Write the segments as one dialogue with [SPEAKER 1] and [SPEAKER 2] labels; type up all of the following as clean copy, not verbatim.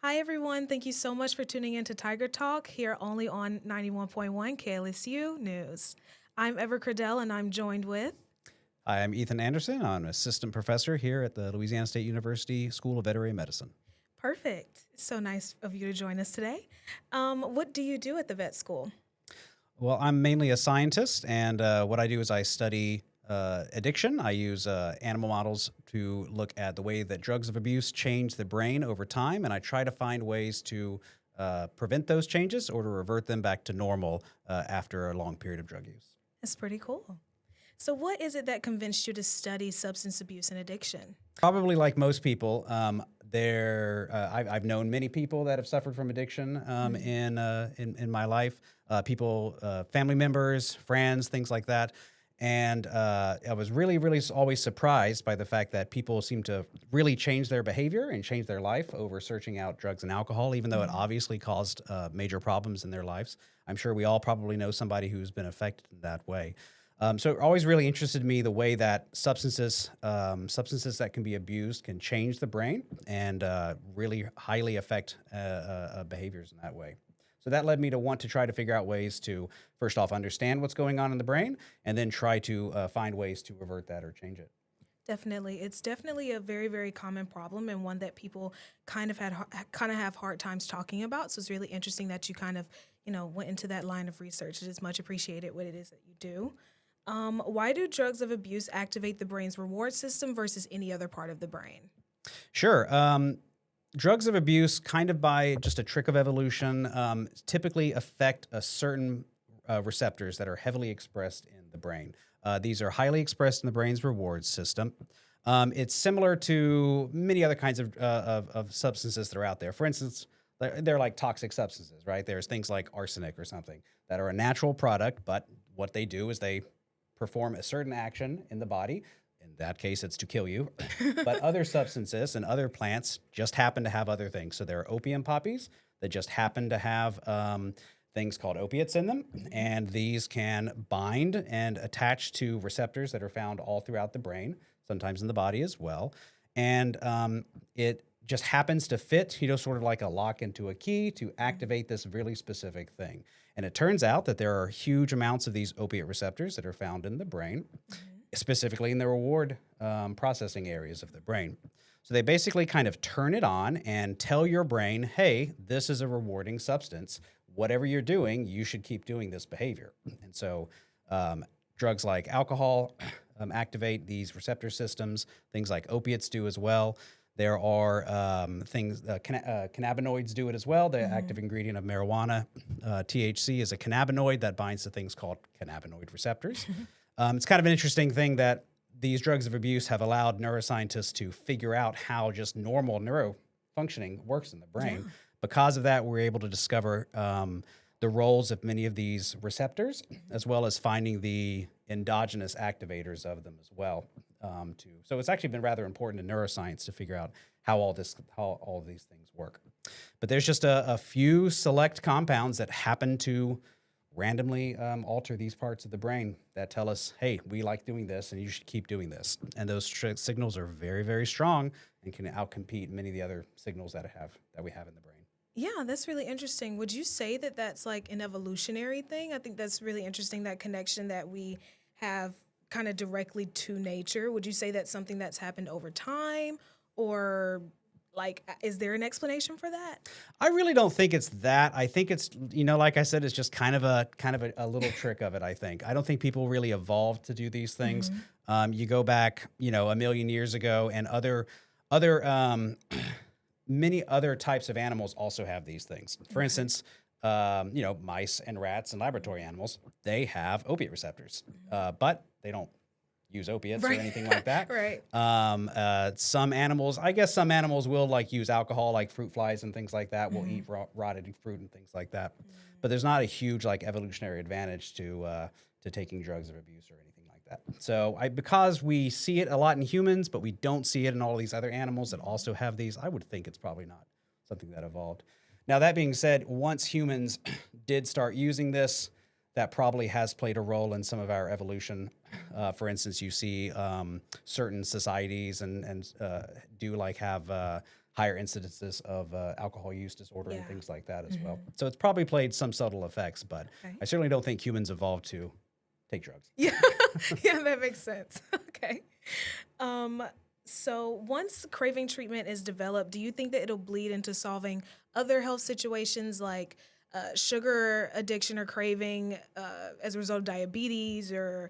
[SPEAKER 1] Hi, everyone. Thank you so much for tuning in to Tiger Talk here only on 91.1 KLSU News. I'm Ever Cradell, and I'm joined with.
[SPEAKER 2] Hi, I'm Ethan Anderson. I'm an assistant professor here at the Louisiana State University School of Veterinary Medicine.
[SPEAKER 1] Perfect. So nice of you to join us today. What do you do at the vet school?
[SPEAKER 2] Well, I'm mainly a scientist, and what I do is I study addiction. I use animal models to look at the way that drugs of abuse change the brain over time, and I try to find ways to prevent those changes or to revert them back to normal after a long period of drug use.
[SPEAKER 1] That's pretty cool. So, what is it that convinced you to study substance abuse and addiction?
[SPEAKER 2] Probably like most people, I've known many people that have suffered from addiction in my life. People, family members, friends, things like that. And I was really always surprised by the fact that people seem to really change their behavior and change their life over searching out drugs and alcohol, even though it obviously caused major problems in their lives. I'm sure we all probably know somebody who's been affected in that way. So it always really interested me the way that substances that can be abused can change the brain and really highly affect behaviors in that way. So that led me to want to try to figure out ways to, first off, understand what's going on in the brain, and then try to find ways to revert that or change it.
[SPEAKER 1] Definitely, it's definitely a very common problem and one that people kind of have hard times talking about. So it's really interesting that you kind of went into that line of research. It is much appreciated what it is that you do. Why do drugs of abuse activate the brain's reward system versus any other part of the brain?
[SPEAKER 2] Sure. Drugs of abuse, kind of by just a trick of evolution, typically affect a certain receptors that are heavily expressed in the brain. These are highly expressed in the brain's reward system. It's similar to many other kinds of substances that are out there. For instance, they're like toxic substances, right? There's things like arsenic or something that are a natural product, but what they do is they perform a certain action in the body. In that case, it's to kill you. But other substances and other plants just happen to have other things. So there are opium poppies that just happen to have things called opiates in them. And these can bind and attach to receptors that are found all throughout the brain, sometimes in the body as well. And it just happens to fit, sort of like a lock into a key to activate this really specific thing. And it turns out that there are huge amounts of these opiate receptors that are found in the brain, specifically in the reward processing areas of the brain. So they basically kind of turn it on and tell your brain, hey, this is a rewarding substance. Whatever you're doing, you should keep doing this behavior. And so drugs like alcohol activate these receptor systems. Things like opiates do as well. There are cannabinoids do it as well. The active ingredient of marijuana, THC, is a cannabinoid that binds to things called cannabinoid receptors. It's kind of an interesting thing that these drugs of abuse have allowed neuroscientists to figure out how just normal neurofunctioning works in the brain. Yeah. Because of that, we're able to discover the roles of many of these receptors, as well as finding the endogenous activators of them as well. So it's actually been rather important in neuroscience to figure out how all of these things work. But there's just a few select compounds that happen to randomly alter these parts of the brain that tell us, hey, we like doing this and you should keep doing this. And those signals are very strong and can outcompete many of the other signals that we have in the brain.
[SPEAKER 1] Yeah, that's really interesting. Would you say that that's like an evolutionary thing? I think that's really interesting, that connection that we have kind of directly to nature. Would you say that's something that's happened over time, or like, is there an explanation for that?
[SPEAKER 2] I really don't think it's that. I think it's, like I said, it's just kind of a little trick of it, I think. I don't think people really evolved to do these things. You go back, a million years ago, and other many other types of animals also have these things. For instance, mice and rats and laboratory animals, they have opiate receptors, but they don't use opiates or anything like that.
[SPEAKER 1] Right.
[SPEAKER 2] Some animals will like use alcohol, like fruit flies and things like that. Will eat rotted fruit and things like that. But there's not a huge like evolutionary advantage to taking drugs of abuse or anything like that. So because we see it a lot in humans, but we don't see it in all these other animals that also have these, I would think it's probably not something that evolved. Now, that being said, once humans did start using this, that probably has played a role in some of our evolution. For instance, you see certain societies and do like have higher incidences of alcohol use disorder and
[SPEAKER 1] Yeah.
[SPEAKER 2] things like that as well. So it's probably played some subtle effects, but
[SPEAKER 1] Okay.
[SPEAKER 2] I certainly don't think humans evolved to take drugs.
[SPEAKER 1] Yeah, yeah, that makes sense. Okay. Um, so once craving treatment is developed, do you think that it'll bleed into solving other health situations like sugar addiction or craving as a result of diabetes or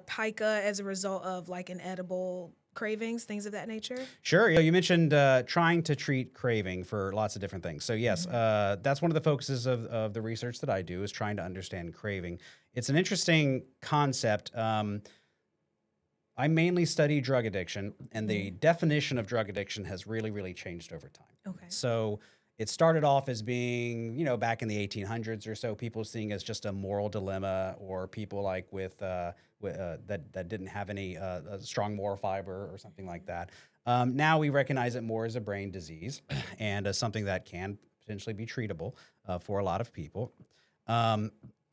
[SPEAKER 1] pica as a result of like inedible cravings, things of that nature?
[SPEAKER 2] Sure. You mentioned trying to treat craving for lots of different things. So yes, that's one of the focuses of the research that I do is trying to understand craving. It's an interesting concept. I mainly study drug addiction, and the definition of drug addiction has really, really changed over time.
[SPEAKER 1] Okay.
[SPEAKER 2] So it started off as being, back in the 1800s or so, people seeing as just a moral dilemma, or people like that didn't have any strong moral fiber or something like that. Now we recognize it more as a brain disease and as something that can potentially be treatable for a lot of people.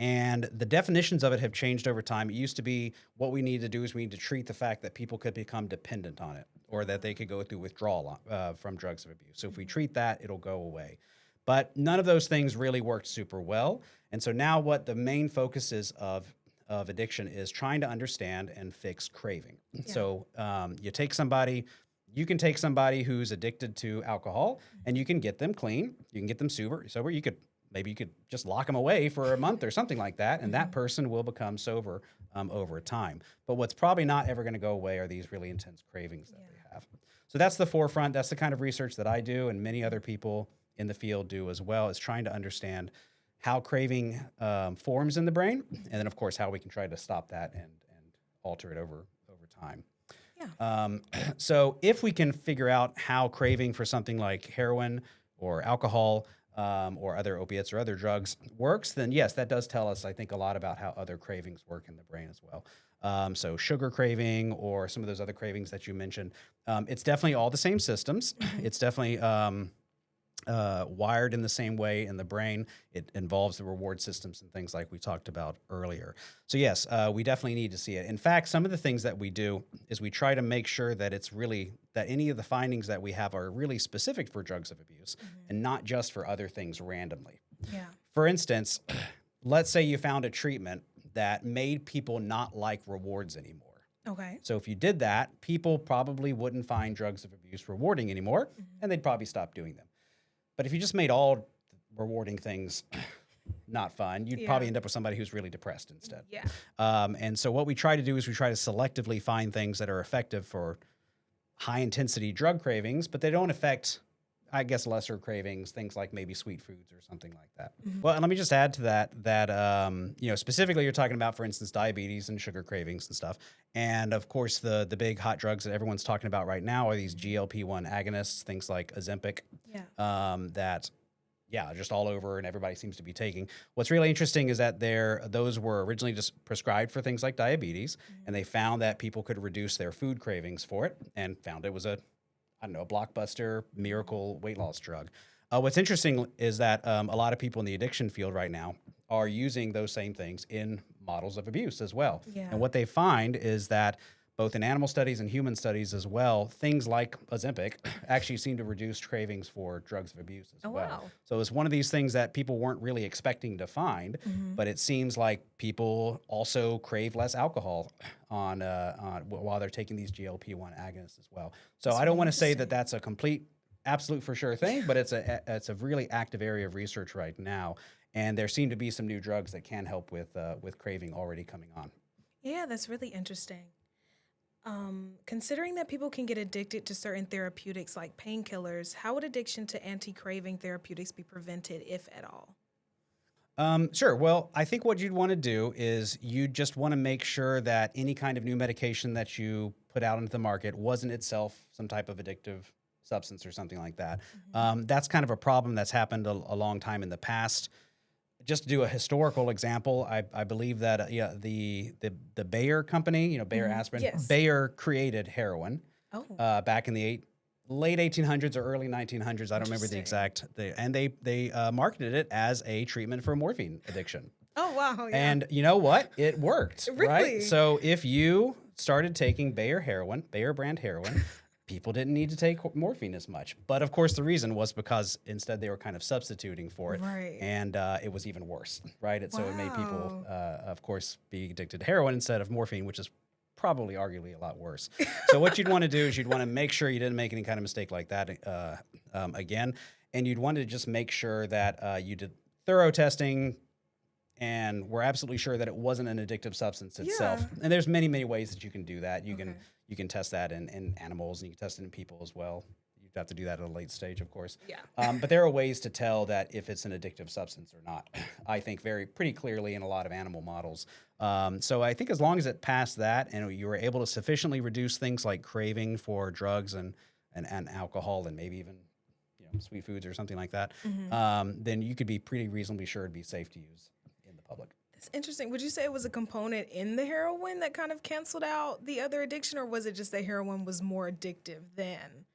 [SPEAKER 2] And the definitions of it have changed over time. It used to be what we need to do is we need to treat the fact that people could become dependent on it, or that they could go through withdrawal from drugs of abuse. So if we treat that, it'll go away. But none of those things really worked super well. And so now what the main focus is of addiction is trying to understand and fix craving.
[SPEAKER 1] Yeah.
[SPEAKER 2] So you can take somebody who's addicted to alcohol and you can get them clean. You can get them sober. Maybe you could just lock them away for a month or something like that, and that person will become sober over time. But what's probably not ever going to go away are these really intense cravings that they have. So that's the forefront. That's the kind of research that I do, and many other people in the field do as well, is trying to understand how craving forms in the brain, and then, of course, how we can try to stop that and alter it over time.
[SPEAKER 1] Yeah.
[SPEAKER 2] So if we can figure out how craving for something like heroin or alcohol or other opiates or other drugs works, then yes, that does tell us, I think, a lot about how other cravings work in the brain as well. So sugar craving or some of those other cravings that you mentioned, it's definitely all the same systems. It's definitely wired in the same way in the brain. It involves the reward systems and things like we talked about earlier. So yes, we definitely need to see it. In fact, some of the things that we do is we try to make sure that that any of the findings that we have are really specific for drugs of abuse and not just for other things randomly.
[SPEAKER 1] Yeah.
[SPEAKER 2] For instance, let's say you found a treatment that made people not like rewards anymore.
[SPEAKER 1] Okay.
[SPEAKER 2] So if you did that, people probably wouldn't find drugs of abuse rewarding anymore, and they'd probably stop doing them. But if you just made all rewarding things not fun, you'd probably end up with somebody who's really depressed instead.
[SPEAKER 1] Yeah.
[SPEAKER 2] And so what we try to do is we try to selectively find things that are effective for high-intensity drug cravings, but they don't affect, I guess, lesser cravings, things like maybe sweet foods or something like that. Well, and let me just add to that specifically you're talking about, for instance, diabetes and sugar cravings and stuff. And of course, the big hot drugs that everyone's talking about right now are these GLP-1 agonists, things like Ozempic, that just all over and everybody seems to be taking. What's really interesting is that those were originally just prescribed for things like diabetes, and they found that people could reduce their food cravings for it, and found it was a blockbuster miracle weight loss drug. What's interesting is that a lot of people in the addiction field right now are using those same things in models of abuse as well.
[SPEAKER 1] Yeah.
[SPEAKER 2] And what they find is that both in animal studies and human studies as well, things like Ozempic actually seem to reduce cravings for drugs of abuse as well.
[SPEAKER 1] Wow.
[SPEAKER 2] So it's one of these things that people weren't really expecting to find, but it seems like people also crave less alcohol while they're taking these GLP-1 agonists as well. So I don't want to say that that's a complete, absolute for sure thing, but it's a really active area of research right now, and there seem to be some new drugs that can help with craving already coming on.
[SPEAKER 1] Yeah, that's really interesting. Considering that people can get addicted to certain therapeutics like painkillers, how would addiction to anti-craving therapeutics be prevented, if at all?
[SPEAKER 2] Sure. Well, I think what you'd want to do is you just want to make sure that any kind of new medication that you put out into the market wasn't itself some type of addictive substance or something like that. That's kind of a problem that's happened a long time in the past. Just to do a historical example, I believe that the Bayer company, Bayer Aspirin,
[SPEAKER 1] Yes.
[SPEAKER 2] Bayer created heroin back in the late 1800s or early 1900s. I don't remember the exact. And they marketed it as a treatment for morphine addiction.
[SPEAKER 1] Oh, wow. Yeah.
[SPEAKER 2] And you know what? It worked,
[SPEAKER 1] Really?
[SPEAKER 2] right? So if you started taking Bayer brand heroin, people didn't need to take morphine as much. But of course, the reason was because instead they were kind of substituting for it,
[SPEAKER 1] Right.
[SPEAKER 2] and it was even worse, right? So it made people,
[SPEAKER 1] Wow.
[SPEAKER 2] of course, be addicted to heroin instead of morphine, which is probably arguably a lot worse. So what you'd want to do is you'd want to make sure you didn't make any kind of mistake like that again, and you'd want to just make sure that you did thorough testing and we're absolutely sure that it wasn't an addictive substance itself.
[SPEAKER 1] Yeah.
[SPEAKER 2] And there's many, many ways that you can do that.
[SPEAKER 1] Okay.
[SPEAKER 2] You can test that in animals, and you can test it in people as well. You'd have to do that at a late stage, of course.
[SPEAKER 1] Yeah.
[SPEAKER 2] But there are ways to tell that if it's an addictive substance or not. I think pretty clearly in a lot of animal models. So I think as long as it passed that, and you were able to sufficiently reduce things like craving for drugs and alcohol, and maybe even sweet foods or something like that, then you could be pretty reasonably sure it'd be safe to use in the public.
[SPEAKER 1] That's interesting. Would you say it was a component in the heroin that kind of canceled out the other addiction, or was it just that heroin was more addictive than?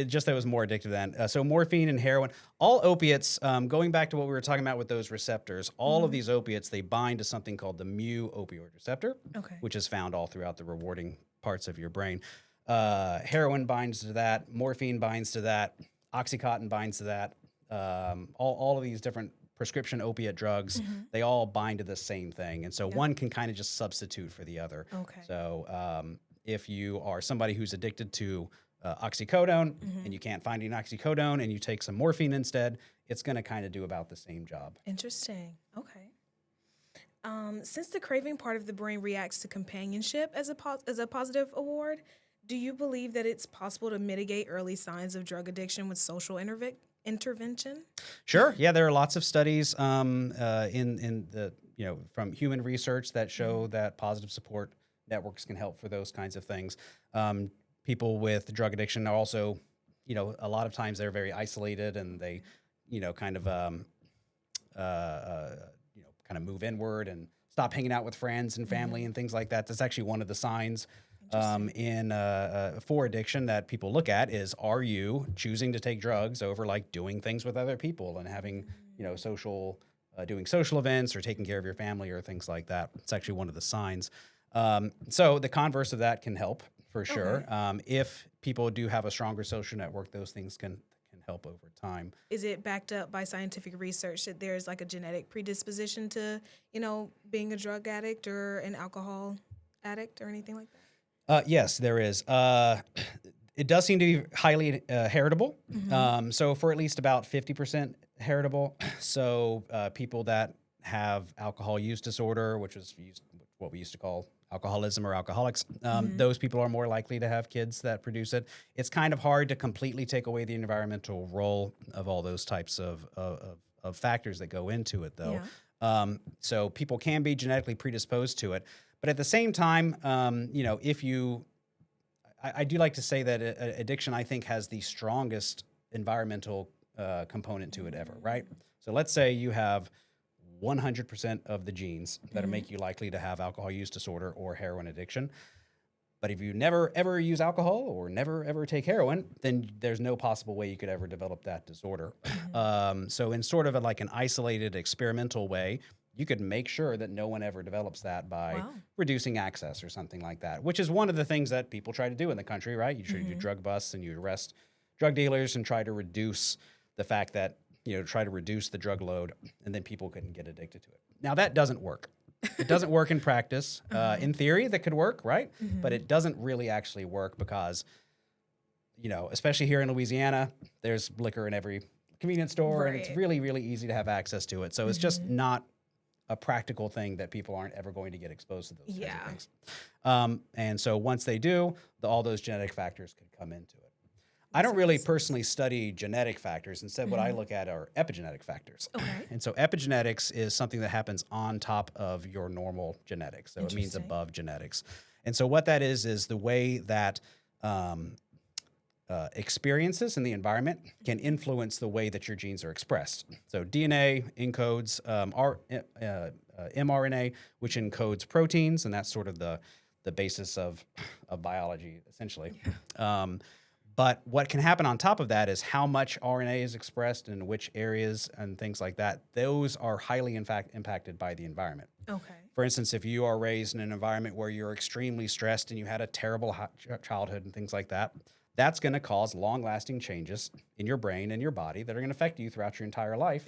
[SPEAKER 2] Just that it was more addictive than. So morphine and heroin, all opiates, going back to what we were talking about with those receptors, all of these opiates, they bind to something called the mu opioid receptor,
[SPEAKER 1] Okay.
[SPEAKER 2] which is found all throughout the rewarding parts of your brain. Heroin binds to that. Morphine binds to that. Oxycontin binds to that. All of these different prescription opiate drugs, they all bind to the same thing. And so one can kind of just substitute for the other.
[SPEAKER 1] Okay.
[SPEAKER 2] So if you are somebody who's addicted to oxycodone and you can't find any oxycodone and you take some morphine instead, it's going to kind of do about the same job.
[SPEAKER 1] Interesting. Okay. Since the craving part of the brain reacts to companionship as a positive award, do you believe that it's possible to mitigate early signs of drug addiction with social intervention?
[SPEAKER 2] Sure. Yeah, there are lots of studies in the from human research that show that positive support networks can help for those kinds of things. People with drug addiction are also, a lot of times they're very isolated and they, kind of move inward and stop hanging out with friends and family and things like that. That's actually one of the signs for addiction that people look at is, are you choosing to take drugs over like doing things with other people and having, doing social events or taking care of your family or things like that. It's actually one of the signs. So the converse of that can help for sure. If people do have a stronger social network, those things can help over time.
[SPEAKER 1] Is it backed up by scientific research that there's like a genetic predisposition to, being a drug addict or an alcohol addict or anything like that?
[SPEAKER 2] Yes, there is. It does seem to be highly heritable. So for at least about 50% heritable. So people that have alcohol use disorder, which is what we used to call alcoholism or alcoholics, those people are more likely to have kids that produce it. It's kind of hard to completely take away the environmental role of all those types of factors that go into it, though.
[SPEAKER 1] Yeah.
[SPEAKER 2] So people can be genetically predisposed to it. But at the same time, I do like to say that addiction, I think, has the strongest environmental component to it ever, right? So let's say you have 100% of the genes that make you likely to have alcohol use disorder or heroin addiction. But if you never, ever use alcohol or never, ever take heroin, then there's no possible way you could ever develop that disorder. So in sort of like an isolated experimental way, you could make sure that no one ever develops that by reducing access or something like that, which is one of the things that people try to do in the country, right? You try to do drug busts and you arrest drug dealers and try to reduce the fact that, try to reduce the drug load, and then people couldn't get addicted to it. Now, that doesn't work. It doesn't work in practice. In theory, that could work, right? But it doesn't really actually work because, especially here in Louisiana, there's liquor in every convenience store, and it's really, really easy to have access to it. So it's just not a practical thing that people aren't ever going to get exposed to those kinds of things. And so once they do, all those genetic factors could come into it. I don't really personally study genetic factors. Instead, what I look at are epigenetic factors.
[SPEAKER 1] Okay.
[SPEAKER 2] And so epigenetics is something that happens on top of your normal genetics. So it means above genetics. And so what that is the way that experiences in the environment can influence the way that your genes are expressed. So DNA encodes mRNA, which encodes proteins, and that's sort of the basis of biology, essentially. But what can happen on top of that is how much RNA is expressed in which areas and things like that. Those are highly, in fact, impacted by the environment.
[SPEAKER 1] Okay.
[SPEAKER 2] For instance, if you are raised in an environment where you're extremely stressed and you had a terrible childhood and things like that, that's going to cause long-lasting changes in your brain and your body that are going to affect you throughout your entire life.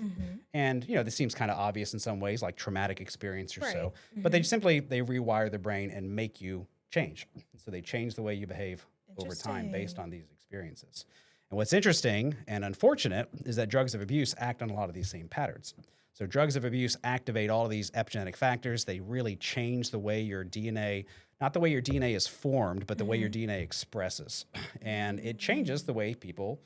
[SPEAKER 2] And this seems kind of obvious in some ways, like traumatic experience or
[SPEAKER 1] Right.
[SPEAKER 2] so. But they rewire the brain and make you change. So they change the way you behave over time based
[SPEAKER 1] Interesting.
[SPEAKER 2] on these experiences. And what's interesting and unfortunate is that drugs of abuse act on a lot of these same patterns. So drugs of abuse activate all of these epigenetic factors. They really change the way your DNA, not the way your DNA is formed, but the way your DNA expresses. And it changes the way people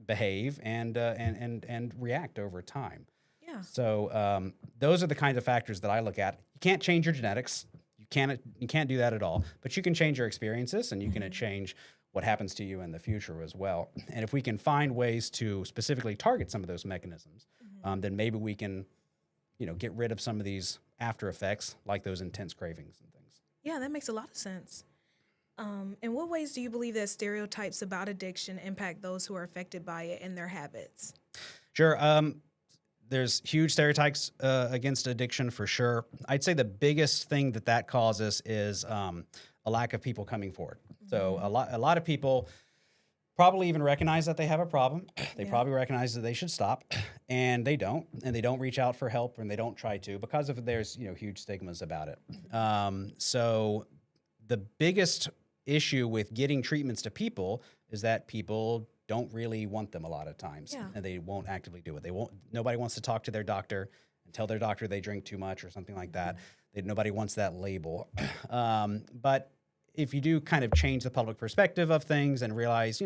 [SPEAKER 2] behave and react over time.
[SPEAKER 1] Yeah.
[SPEAKER 2] So those are the kinds of factors that I look at. You can't change your genetics. You can't do that at all. But you can change your experiences, and you can change what happens to you in the future as well. And if we can find ways to specifically target some of those mechanisms, then maybe we can, get rid of some of these after effects, like those intense cravings and things.
[SPEAKER 1] Yeah, that makes a lot of sense. In what ways do you believe that stereotypes about addiction impact those who are affected by it and their habits?
[SPEAKER 2] Sure. There's huge stereotypes against addiction for sure. I'd say the biggest thing that causes is a lack of people coming forward. So a lot of people probably even recognize that they have a problem. They probably recognize that they should stop, and they don't reach out for help, and they don't try to because there's huge stigmas about it. So the biggest issue with getting treatments to people is that people don't really want them a lot of times, and they won't actively do it. Nobody wants to talk to their doctor and tell their doctor they drink too much or something like that. Nobody wants that label. But if you do kind of change the public perspective of things and realize,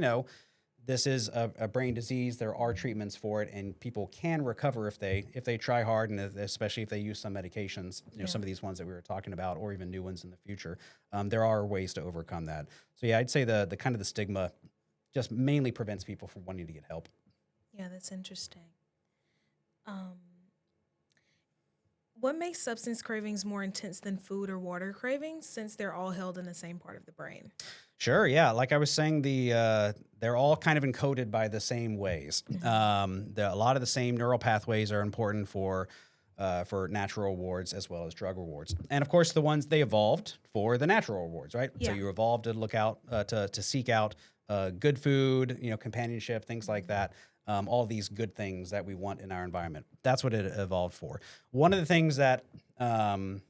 [SPEAKER 2] this is a brain disease, there are treatments for it, and people can recover if they try hard, and especially if they use some medications, some of these ones that we were talking about, or even new ones in the future. There are ways to overcome that. So yeah, I'd say the kind of the stigma just mainly prevents people from wanting to get help.
[SPEAKER 1] Yeah, that's interesting. What makes substance cravings more intense than food or water cravings, since they're all held in the same part of the brain?
[SPEAKER 2] Sure, yeah. Like I was saying, they're all kind of encoded by the same ways. A lot of the same neural pathways are important for natural rewards as well as drug rewards. And of course, the ones they evolved for the natural rewards, right? So
[SPEAKER 1] Yeah.
[SPEAKER 2] you evolved to look out, to seek out good food, companionship, things like that. All these good things that we want in our environment. That's what it evolved for. One of the things that, one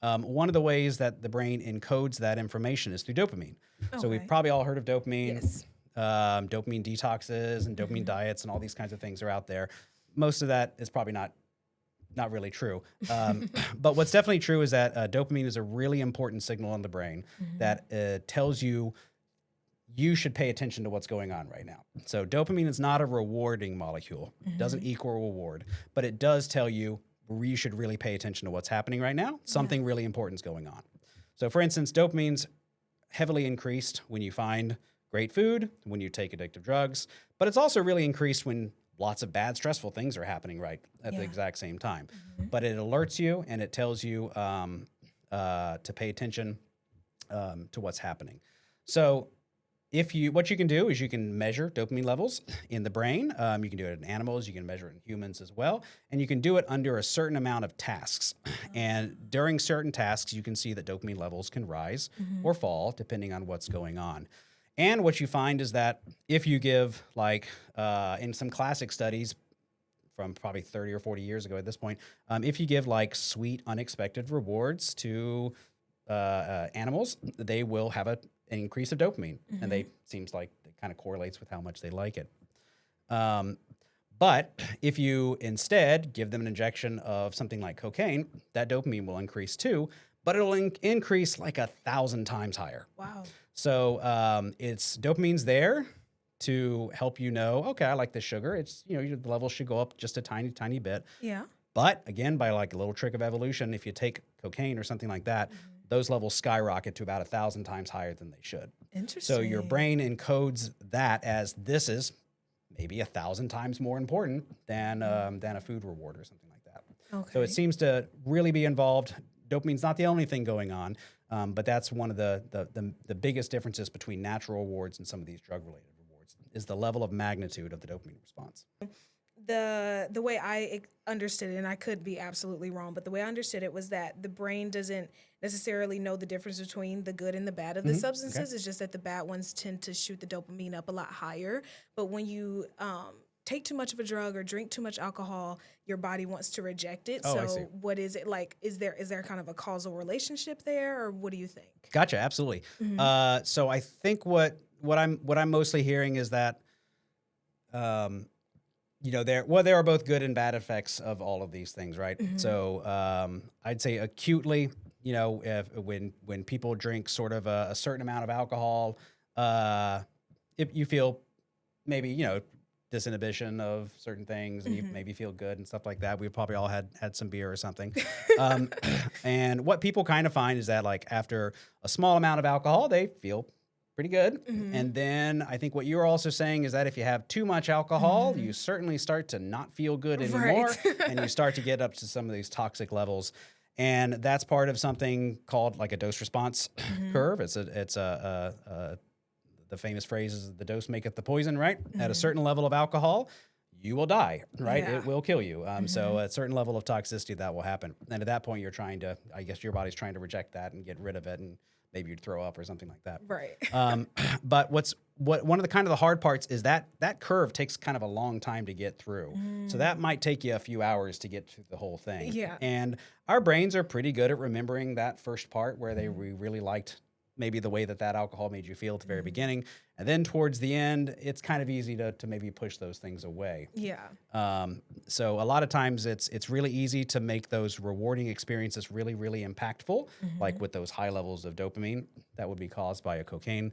[SPEAKER 2] of the ways that the brain encodes that information is through dopamine. So we've
[SPEAKER 1] Okay.
[SPEAKER 2] probably all heard of dopamine.
[SPEAKER 1] Yes.
[SPEAKER 2] Dopamine detoxes and dopamine diets and all these kinds of things are out there. Most of that is probably not really true. But what's definitely true is that dopamine is a really important signal in the brain that tells you should pay attention to what's going on right now. So dopamine is not a rewarding molecule. It doesn't equal reward, but it does tell you should really pay attention to what's happening right now. Something really important is going on. So for instance, dopamine's heavily increased when you find great food, when you take addictive drugs, but it's also really increased when lots of bad, stressful things are happening right at the exact same time. But it alerts you and it tells you to pay attention to what's happening. So what you can do is you can measure dopamine levels in the brain. You can do it in animals. You can measure it in humans as well. And you can do it under a certain amount of tasks. And during certain tasks, you can see that dopamine levels can rise or fall depending on what's going on. And what you find is that if you give, in some classic studies from probably 30 or 40 years ago at this point, if you give sweet, unexpected rewards to animals, they will have an increase of dopamine, and seems like it kind of correlates with how much they like it. But if you instead give them an injection of something like cocaine, that dopamine will increase too, but it'll increase 1,000 times higher.
[SPEAKER 1] Wow.
[SPEAKER 2] So dopamine's there to help okay, I like this sugar. It's the level should go up just a tiny, tiny bit.
[SPEAKER 1] Yeah.
[SPEAKER 2] But again, by a little trick of evolution, if you take cocaine or something like that, those levels skyrocket to about 1,000 times higher than they should.
[SPEAKER 1] Interesting.
[SPEAKER 2] So your brain encodes that as this is maybe 1,000 times more important than a food reward or something like that.
[SPEAKER 1] Okay.
[SPEAKER 2] So it seems to really be involved. Dopamine's not the only thing going on, but that's one of the biggest differences between natural rewards and some of these drug-related rewards is the level of magnitude of the dopamine response.
[SPEAKER 1] the way understood it, and I could be absolutely wrong, but the way I understood it was that the brain doesn't necessarily know the difference between the good and the bad of the substances. It's just that the bad ones tend to shoot the dopamine up a lot higher. But when you take too much of a drug or drink too much alcohol, your body wants to reject it.
[SPEAKER 2] Oh, I see.
[SPEAKER 1] So what is it like? Is there kind of a causal relationship there, or what do you think?
[SPEAKER 2] Gotcha, absolutely. So I think what I'm mostly hearing is that, there are both good and bad effects of all of these things, right? So I'd say acutely, when people drink sort of a certain amount of alcohol, if you feel maybe disinhibition of certain things, and you maybe feel good and stuff like that. We've probably all had some beer or something. And what people kind of find is that, like, after a small amount of alcohol, they feel pretty good. And then I think what you're also saying is that if you have too much alcohol, you certainly start to not feel good anymore, and you start to get up to some of these toxic levels. And that's part of something called like a dose response curve. The famous phrase is the dose maketh the poison, right? At a certain level of alcohol, you will die, right?
[SPEAKER 1] Yeah.
[SPEAKER 2] It will kill you. So at a certain level of toxicity, that will happen. And at that point, your body's trying to reject that and get rid of it, and maybe you'd throw up or something like that.
[SPEAKER 1] Right.
[SPEAKER 2] But one of the kind of the hard parts is that curve takes kind of a long time to get through. So that might take you a few hours to get through the whole thing.
[SPEAKER 1] Yeah.
[SPEAKER 2] And our brains are pretty good at remembering that first part where we really liked maybe the way that alcohol made you feel at the very beginning. And then towards the end, it's kind of easy to maybe push those things away.
[SPEAKER 1] Yeah.
[SPEAKER 2] So a lot of times it's really easy to make those rewarding experiences really, really impactful, like with those high levels of dopamine that would be caused by a cocaine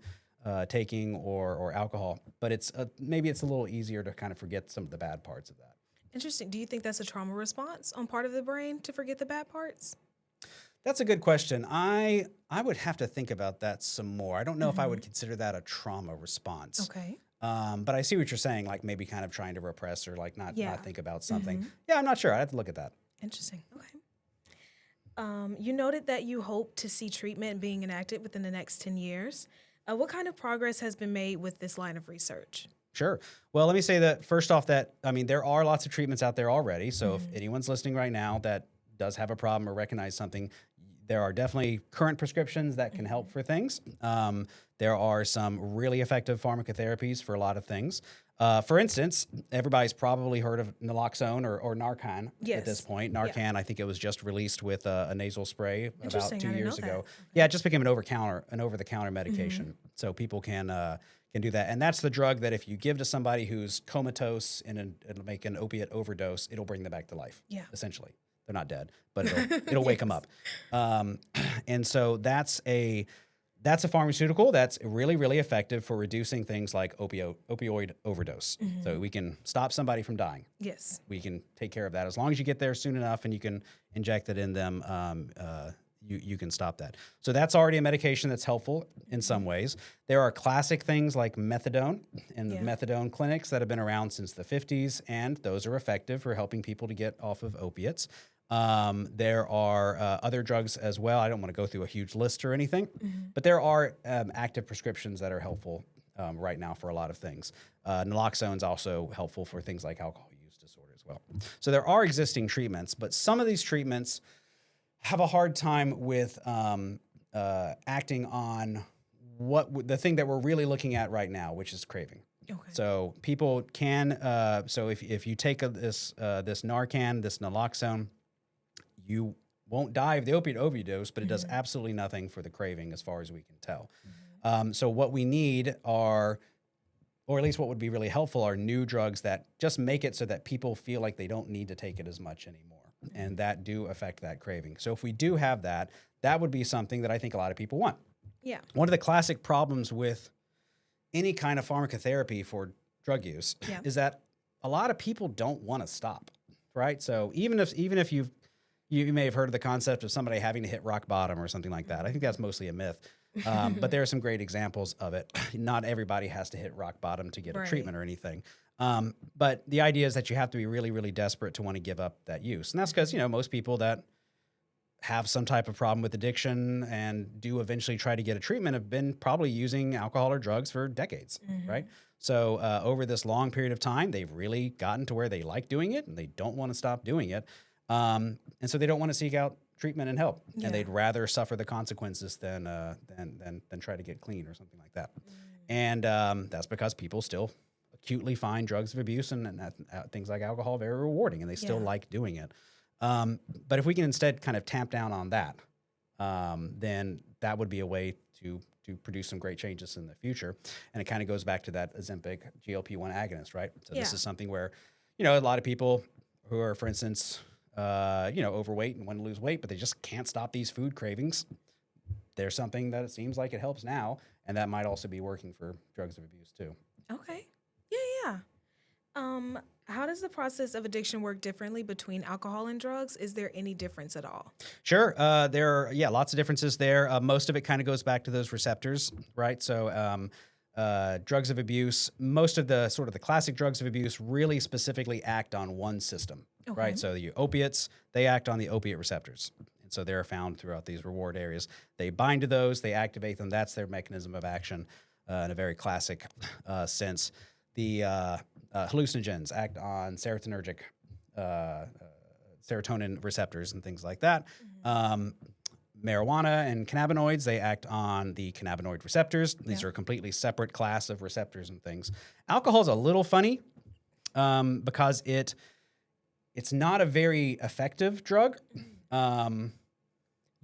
[SPEAKER 2] taking or alcohol. But maybe it's a little easier to kind of forget some of the bad parts of that.
[SPEAKER 1] Interesting. Do you think that's a trauma response on part of the brain to forget the bad parts?
[SPEAKER 2] That's a good question. I would have to think about that some more. I don't know if I would consider that a trauma response.
[SPEAKER 1] Okay.
[SPEAKER 2] But I see what you're saying, like maybe kind of trying to repress or like not think about something.
[SPEAKER 1] Mm-hmm.
[SPEAKER 2] Yeah, I'm not sure. I'd have to look at that.
[SPEAKER 1] Interesting. Okay. You noted that you hope to see treatment being enacted within the next 10 years. What kind of progress has been made with this line of research?
[SPEAKER 2] Sure. Well, let me say that first off there are lots of treatments out there already. So if anyone's listening right now that does have a problem or recognize something, there are definitely current prescriptions that can help for things. There are some really effective pharmacotherapies for a lot of things. For instance, everybody's probably heard of naloxone or Narcan at this point. Narcan, I think it was just released with a nasal spray about 2 years ago. Okay. Yeah, it just became an over-the-counter medication. So people can do that. And that's the drug that if you give to somebody who's comatose and it'll make an opiate overdose, it'll bring them back to life, essentially. They're not dead, but it'll wake them up. And so that's a pharmaceutical that's really, really effective for reducing things like opioid overdose. So we can stop somebody from dying.
[SPEAKER 1] Yes.
[SPEAKER 2] We can take care of that. As long as you get there soon enough and you can inject it in them, you can stop that. So that's already a medication that's helpful in some ways. There are classic things like methadone and the methadone clinics that have been around since the 50s, and those are effective for helping people to get off of opiates. There are other drugs as well. I don't want to go through a huge list or anything, but there are active prescriptions that are helpful right now for a lot of things. Naloxone is also helpful for things like alcohol use disorder as well. So there are existing treatments, but some of these treatments have a hard time with acting on the thing that we're really looking at right now, which is craving. Okay. So people can. So if you take this Narcan, this naloxone, you won't die of the opiate overdose, but it does absolutely nothing for the craving, as far as we can tell. So what we need are, or at least what would be really helpful, are new drugs that just make it so that people feel like they don't need to take it as much anymore, and that do affect that craving. So if we do have that, that would be something that I think a lot of people want.
[SPEAKER 1] Yeah. One
[SPEAKER 2] of the classic problems with any kind of pharmacotherapy for drug use is that a lot of people don't want to stop, right? So even if you may have heard of the concept of somebody having to hit rock bottom or something like that. I think that's mostly a myth. But there are some great examples of it. Not everybody has to hit rock bottom to get a treatment or anything. But the idea is that you have to be really, really desperate to want to give up that use. And that's because, most people that have some type of problem with addiction and do eventually try to get a treatment have been probably using alcohol or drugs for decades, right? So over this long period of time, they've really gotten to where they like doing it and they don't want to stop doing it. And so they don't want to seek out treatment and help,
[SPEAKER 1] Yeah.
[SPEAKER 2] and they'd rather suffer the consequences than try to get clean or something like that. And that's because people still acutely find drugs of abuse and things like alcohol very rewarding, and they still
[SPEAKER 1] Yeah.
[SPEAKER 2] like doing it. But if we can instead kind of tamp down on that, then that would be a way to produce some great changes in the future. And it kind of goes back to that Ozempic GLP-1 agonist, right? So this
[SPEAKER 1] Yeah.
[SPEAKER 2] is something where, a lot of people who are, for instance, overweight and want to lose weight, but they just can't stop these food cravings. There's something that it seems like it helps now, and that might also be working for drugs of abuse too.
[SPEAKER 1] Okay. Yeah. How does the process of addiction work differently between alcohol and drugs? Is there any difference at all?
[SPEAKER 2] Sure. There are, lots of differences there. Most of it kind of goes back to those receptors, right? So drugs of abuse, most of the sort of the classic drugs of abuse really specifically act on one system,
[SPEAKER 1] Okay.
[SPEAKER 2] right? So the opiates, they act on the opiate receptors. And so they're found throughout these reward areas. They bind to those, they activate them. That's their mechanism of action in a very classic sense. The hallucinogens act on serotonergic serotonin receptors and things like that. Marijuana and cannabinoids, they act on the cannabinoid receptors. These are a completely separate class of receptors and things. Alcohol is a little funny because it's not a very effective drug.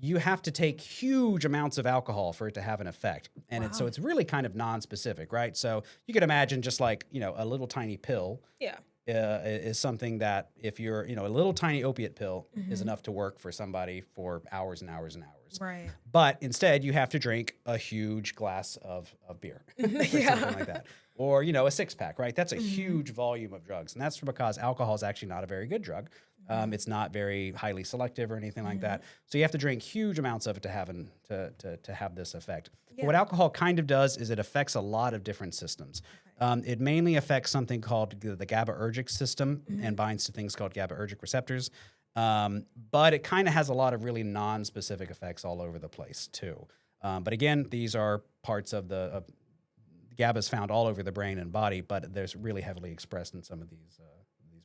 [SPEAKER 2] You have to take huge amounts of alcohol for it to have an effect. And so it's really kind of non-specific, right? So you could imagine just like, a little tiny pill
[SPEAKER 1] Yeah.
[SPEAKER 2] is something that if you're, a little tiny opiate pill is enough to work for somebody for hours and hours and hours.
[SPEAKER 1] Right.
[SPEAKER 2] But instead, you have to drink a huge glass of beer or something like that. Or, a six-pack, right? That's a huge volume of drugs. And that's because alcohol is actually not a very good drug. It's not very highly selective or anything like that. So you have to drink huge amounts of it to have this effect. But what alcohol kind of does is it affects a lot of different systems. It mainly affects something called the GABAergic system and binds to things called GABAergic receptors. But it kind of has a lot of really non-specific effects all over the place too. But again, these are parts of the GABA is found all over the brain and body, but there's really heavily expressed in some of these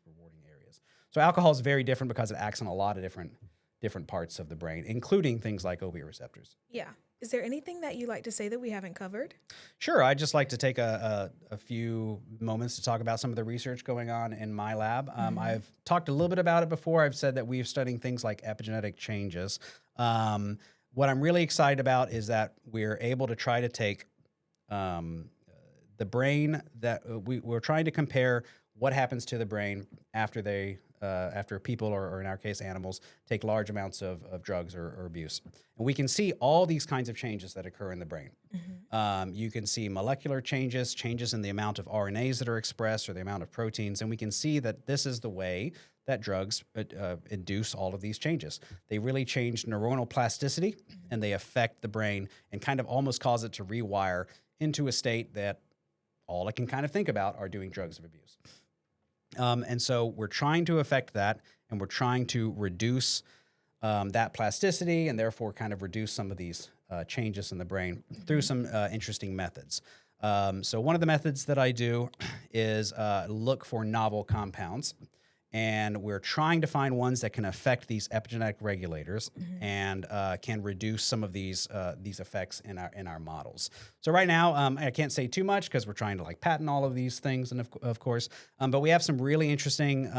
[SPEAKER 2] rewarding areas. So alcohol is very different because it acts on a lot of different parts of the brain, including things like opiate receptors.
[SPEAKER 1] Yeah. Is there anything that you like to say that we haven't covered?
[SPEAKER 2] Sure. I'd just like to take a few moments to talk about some of the research going on in my lab. I've talked a little bit about it before. I've said that we're studying things like epigenetic changes. What I'm really excited about is that we're able to try to take the brain that we're trying to compare what happens to the brain after people, or in our case, animals, take large amounts of drugs or abuse. And we can see all these kinds of changes that occur in the brain. You can see molecular changes in the amount of RNAs that are expressed or the amount of proteins. And we can see that this is the way that drugs induce all of these changes. They really change neuronal plasticity and they affect the brain and kind of almost cause it to rewire into a state that all it can kind of think about are doing drugs of abuse. And so we're trying to affect that, and we're trying to reduce that plasticity and therefore kind of reduce some of these changes in the brain through some interesting methods. So one of the methods that I do is look for novel compounds. And we're trying to find ones that can affect these epigenetic regulators and can reduce some of these effects in our models. So right now, I can't say too much because we're trying to patent all of these things, and of course, but we have some really interesting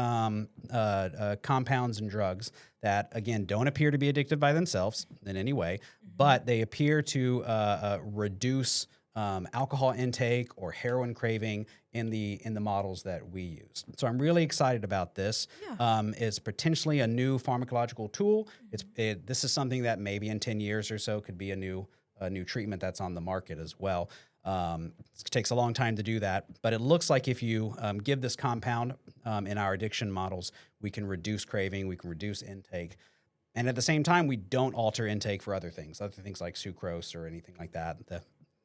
[SPEAKER 2] compounds and drugs that again don't appear to be addictive by themselves in any way, but they appear to reduce alcohol intake or heroin craving in the models that we use. So I'm really excited about this. It's potentially a new pharmacological tool. This is something that maybe in 10 years or so could be a new treatment that's on the market as well. It takes a long time to do that, but it looks like if you give this compound in our addiction models, we can reduce craving, we can reduce intake. And at the same time, we don't alter intake for other things like sucrose or anything like that.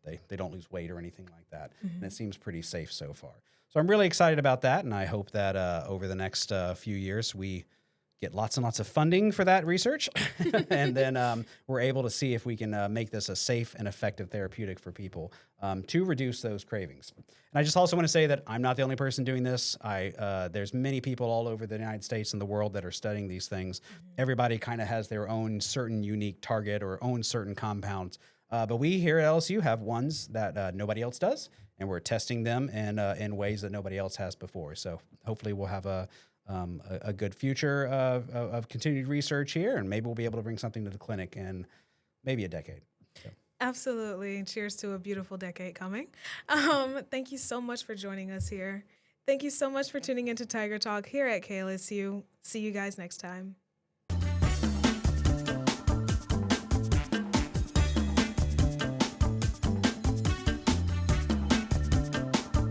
[SPEAKER 2] They don't lose weight or anything like that. And it seems pretty safe so far. So I'm really excited about that. And I hope that over the next few years, we get lots and lots of funding for that research. And then we're able to see if we can make this a safe and effective therapeutic for people to reduce those cravings. And I just also want to say that I'm not the only person doing this. There's many people all over the United States and the world that are studying these things. Everybody kind of has their own certain unique target or own certain compounds. But we here at LSU have ones that nobody else does, and we're testing them in ways that nobody else has before. So hopefully we'll have a good future of continued research here, and maybe we'll be able to bring something to the clinic in maybe a decade. So.
[SPEAKER 1] Absolutely. Cheers to a beautiful decade coming. Thank you so much for joining us here. Thank you so much for tuning into Tiger Talk here at KLSU. See you guys next time.